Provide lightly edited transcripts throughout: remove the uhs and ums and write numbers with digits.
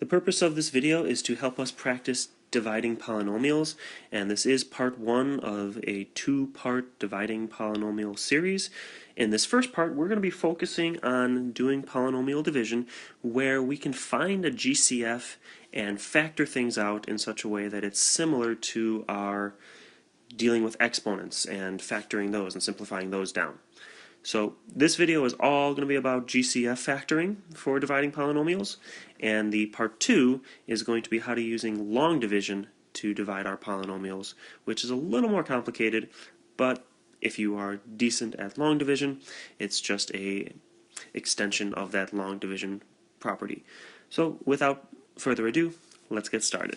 The purpose of this video is to help us practice dividing polynomials, and this is part one of a two-part dividing polynomial series. In this first part, we're going to be focusing on doing polynomial division where we can find a GCF and factor things out in such a way that it's similar to our dealing with exponents and factoring those and simplifying those down. So this video is all going to be about GCF factoring for dividing polynomials, and the part two is going to be how to using long division to divide our polynomials, which is a little more complicated, but if you are decent at long division, it's just a extension of that long division property. So without further ado, let's get started.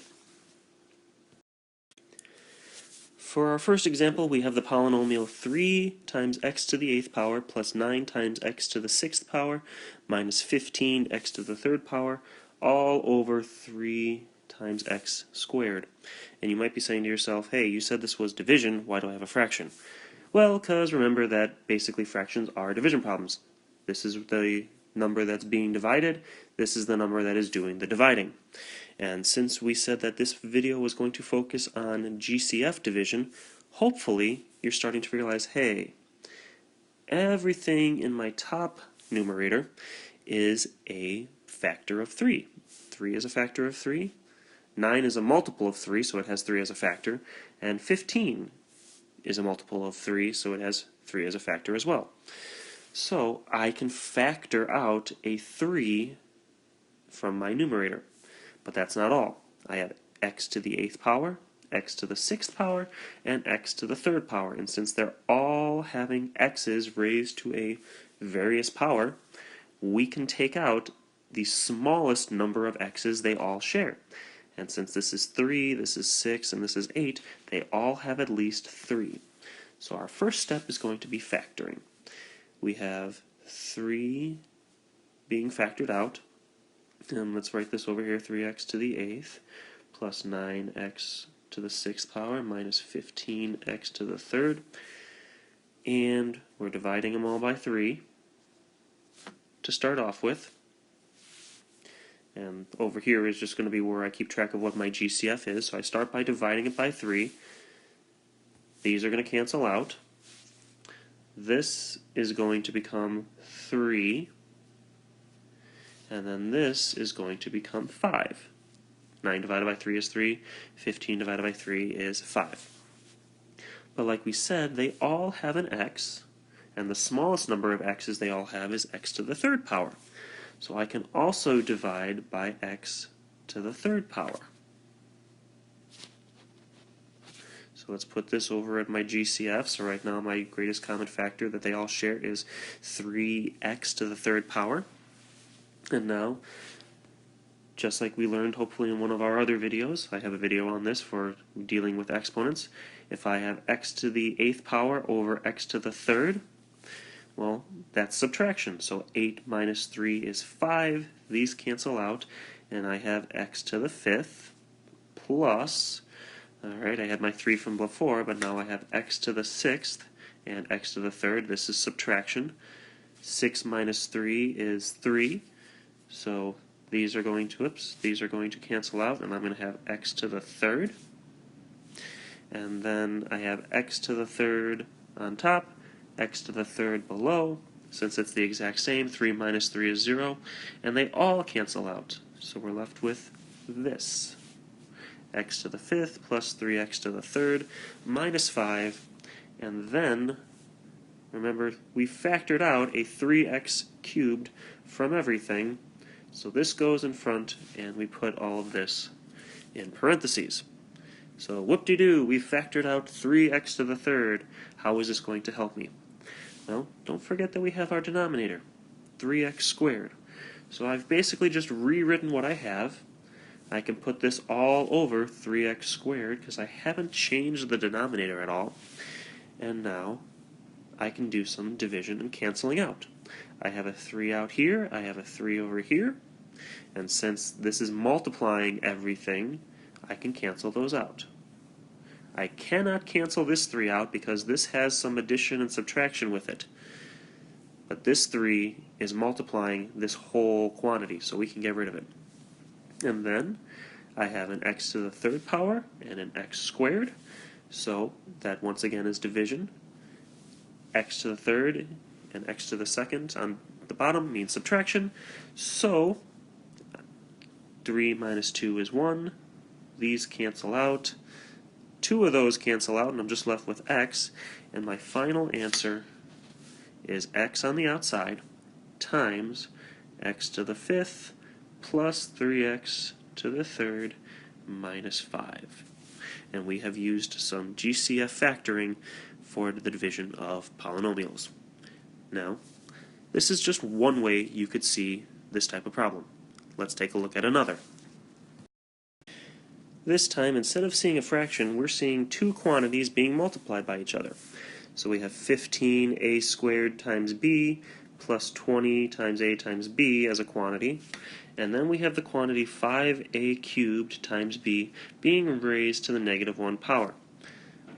For our first example, we have the polynomial 3 times x to the 8th power plus 9 times x to the 6th power minus 15 x to the 3rd power all over 3 times x squared. And you might be saying to yourself, hey, you said this was division, why do I have a fraction? Well, because remember that basically fractions are division problems. This is the number that's being divided, this is the number that is doing the dividing. And since we said that this video was going to focus on GCF division, hopefully you're starting to realize, hey, everything in my top numerator is a factor of 3. 3 is a factor of 3, 9 is a multiple of 3, so it has 3 as a factor, and 15 is a multiple of 3, so it has 3 as a factor as well. So I can factor out a 3 from my numerator. But that's not all. I have x to the 8th power, x to the 6th power, and x to the 3rd power. And since they're all having x's raised to a various power, we can take out the smallest number of x's they all share. And since this is 3, this is 6, and this is 8, they all have at least 3. So our first step is going to be factoring. We have 3 being factored out. And let's write this over here, 3x to the 8th plus 9x to the 6th power minus 15x to the 3rd. And we're dividing them all by 3 to start off with. And over here is just going to be where I keep track of what my GCF is. So I start by dividing it by 3. These are going to cancel out. This is going to become 3. And then this is going to become 5. 9 divided by 3 is 3. 15 divided by 3 is 5. But like we said, they all have an x, and the smallest number of x's they all have is x to the 3rd power. So I can also divide by x to the 3rd power. So let's put this over at my GCF. So right now my greatest common factor that they all share is 3x to the 3rd power. And now, just like we learned hopefully in one of our other videos, I have a video on this for dealing with exponents. If I have x to the 8th power over x to the 3rd, well, that's subtraction. So 8 minus 3 is 5. These cancel out, and I have x to the 5th plus, alright, I had my 3 from before, but now I have x to the 6th and x to the 3rd. This is subtraction. 6 minus 3 is 3. So these are going to cancel out, and I'm going to have x to the 3rd. And then I have x to the 3rd on top, x to the 3rd below. Since it's the exact same, 3 minus 3 is 0, and they all cancel out. So we're left with this. X to the 5th plus 3x to the 3rd minus 5. And then, remember, we factored out a 3x cubed from everything. So this goes in front, and we put all of this in parentheses. So whoop-de-doo, we factored out 3x to the 3rd. How is this going to help me? Well, don't forget that we have our denominator, 3x squared. So I've basically just rewritten what I have. I can put this all over 3x squared because I haven't changed the denominator at all. And now I can do some division and canceling out. I have a 3 out here, I have a 3 over here, and since this is multiplying everything, I can cancel those out. I cannot cancel this 3 out because this has some addition and subtraction with it. But this 3 is multiplying this whole quantity, so we can get rid of it. And then I have an x to the third power and an x squared. So that once again is division. X to the third and x to the second on the bottom means subtraction. So 3 minus 2 is 1. These cancel out. 2 of those cancel out, and I'm just left with x. And my final answer is x on the outside times x to the fifth plus 3x to the third minus 5. And we have used some GCF factoring for the division of polynomials. Now, this is just one way you could see this type of problem. Let's take a look at another. This time, instead of seeing a fraction, we're seeing two quantities being multiplied by each other. So we have 15a squared times b plus 20 times a times b as a quantity. And then we have the quantity 5a cubed times b being raised to the negative 1 power.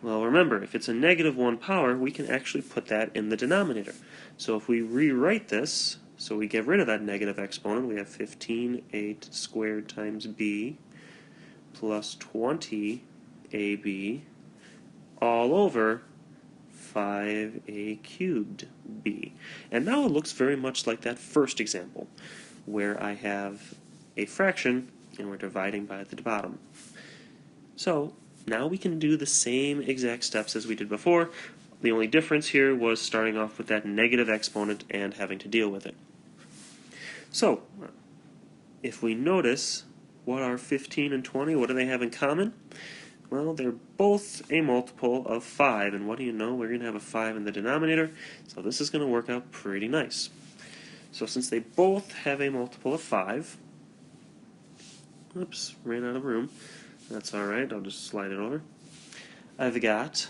Well, remember, if it's a negative 1 power, we can actually put that in the denominator. So if we rewrite this, so we get rid of that negative exponent, we have 15a squared times b plus 20ab all over 5a cubed b. And now it looks very much like that first example, where I have a fraction and we're dividing by the bottom. So now we can do the same exact steps as we did before. The only difference here was starting off with that negative exponent and having to deal with it. So if we notice, what are 15 and 20? What do they have in common? Well, they're both a multiple of 5, and what do you know? We're going to have a 5 in the denominator, so this is going to work out pretty nice. So since they both have a multiple of 5, oops, ran out of room. That's alright, I'll just slide it over. I've got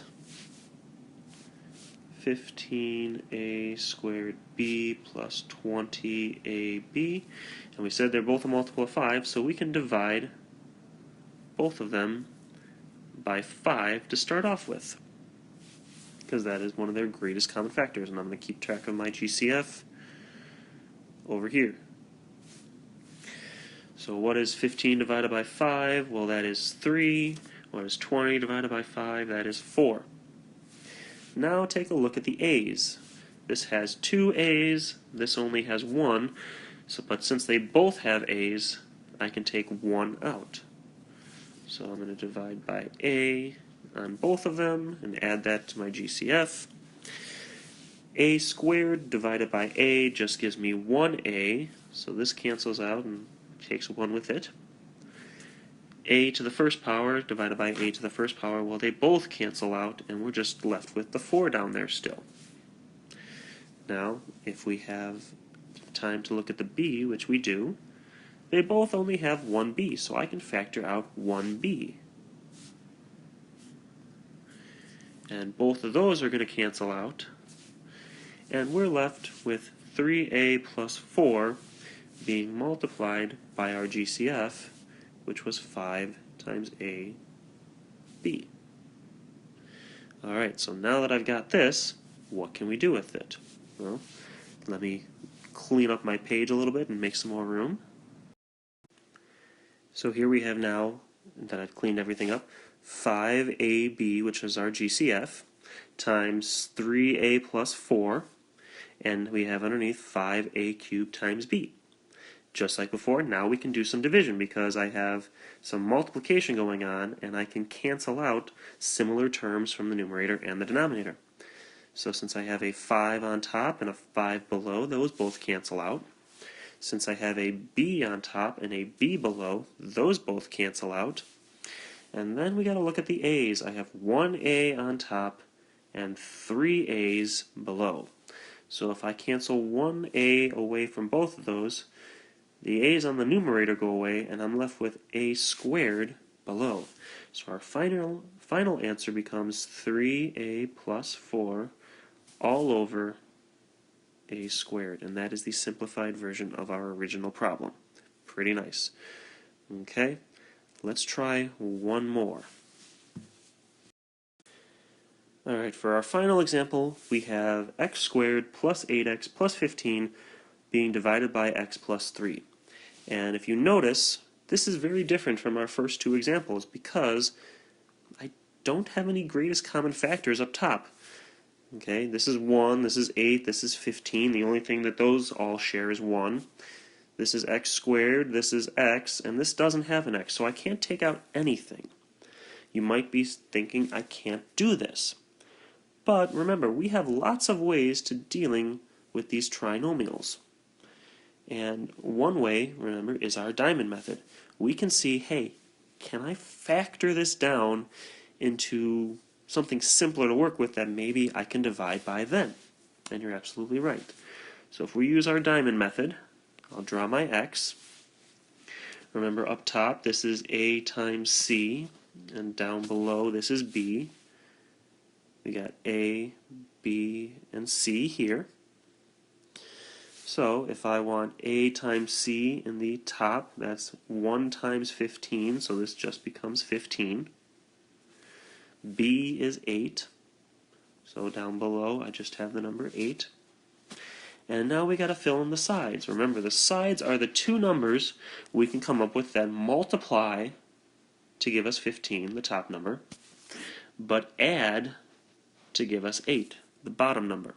15a squared b plus 20ab, and we said they're both a multiple of 5, so we can divide both of them by 5 to start off with, because that is one of their greatest common factors, and I'm going to keep track of my GCF over here. So what is 15 divided by 5? Well, that is 3. What is 20 divided by 5? That is 4. Now take a look at the a's. This has 2 a's, this only has 1, but since they both have a's, I can take 1 out. So I'm going to divide by a on both of them and add that to my GCF. A squared divided by a just gives me 1a, so this cancels out and takes 1 with it. A to the first power divided by a to the first power, well, they both cancel out, and we're just left with the 4 down there still. Now, if we have time to look at the b, which we do, they both only have 1b, so I can factor out 1b. And both of those are going to cancel out, and we're left with 3a plus 4 being multiplied by our GCF, which was 5 times a b. Alright, so now that I've got this, what can we do with it? Well, let me clean up my page a little bit and make some more room. So here we have now that I've cleaned everything up, 5ab, which is our GCF, times 3a plus 4, and we have underneath 5a cubed times b. Just like before, now we can do some division because I have some multiplication going on and I can cancel out similar terms from the numerator and the denominator. So since I have a 5 on top and a 5 below, those both cancel out. Since I have a b on top and a b below, those both cancel out. And then we got to look at the a's. I have 1a on top and 3 a's below. So if I cancel 1a away from both of those, the a's on the numerator go away, and I'm left with a squared below. So our final answer becomes 3a plus 4 all over a squared, and that is the simplified version of our original problem. Pretty nice. Okay, let's try one more. Alright, for our final example, we have x squared plus 8x plus 15 being divided by x plus 3. And if you notice, This is very different from our first two examples because I don't have any greatest common factors up top. Okay, this is 1, this is 8, this is 15. The only thing that those all share is 1. This is x squared, this is x, and this doesn't have an x, so I can't take out anything. You might be thinking, I can't do this. But remember, we have lots of ways to dealing with these trinomials. And one way, remember, is our diamond method. We can see, hey, can I factor this down into something simpler to work with that maybe I can divide by then? And you're absolutely right. So if we use our diamond method, I'll draw my x. Remember, up top, this is a times c, and down below, this is b. We got a, b, and c here. So if I want a times c in the top, that's 1 times 15, so this just becomes 15. B is 8, so down below I just have the number 8. And now we got to fill in the sides. Remember, the sides are the two numbers we can come up with that multiply to give us 15, the top number, but add to give us 8, the bottom number.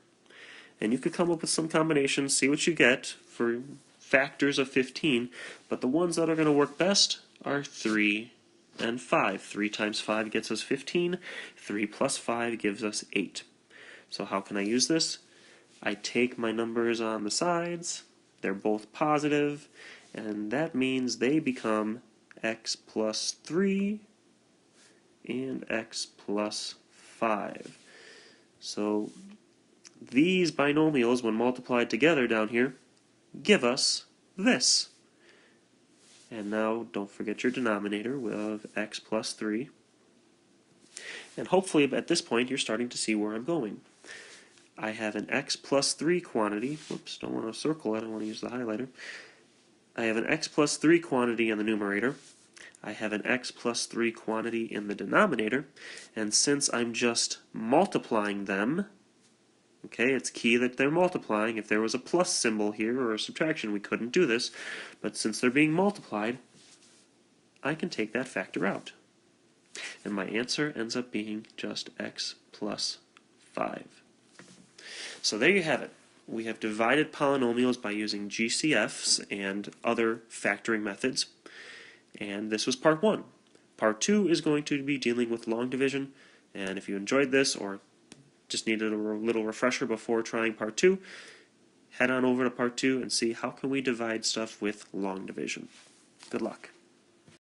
And you could come up with some combinations, see what you get for factors of 15, but the ones that are going to work best are 3 and 5. 3 times 5 gets us 15, 3 plus 5 gives us 8. So how can I use this? I take my numbers on the sides, they're both positive, and that means they become x plus 3 and x plus 5. So these binomials, when multiplied together down here, give us this. And now don't forget your denominator of x plus 3. And hopefully at this point you're starting to see where I'm going. I have an x plus 3 quantity. Whoops, don't want to circle it, I want to use the highlighter. I have an x plus 3 quantity in the numerator. I have an x plus 3 quantity in the denominator. And since I'm just multiplying them, okay, it's key that they're multiplying. If there was a plus symbol here or a subtraction, we couldn't do this. But since they're being multiplied, I can take that factor out. And my answer ends up being just x plus 5. So there you have it. We have divided polynomials by using GCFs and other factoring methods. And this was part 1. Part 2 is going to be dealing with long division. And if you enjoyed this or just needed a little refresher before trying part 2, head on over to part 2 and see how can we divide stuff with long division. Good luck.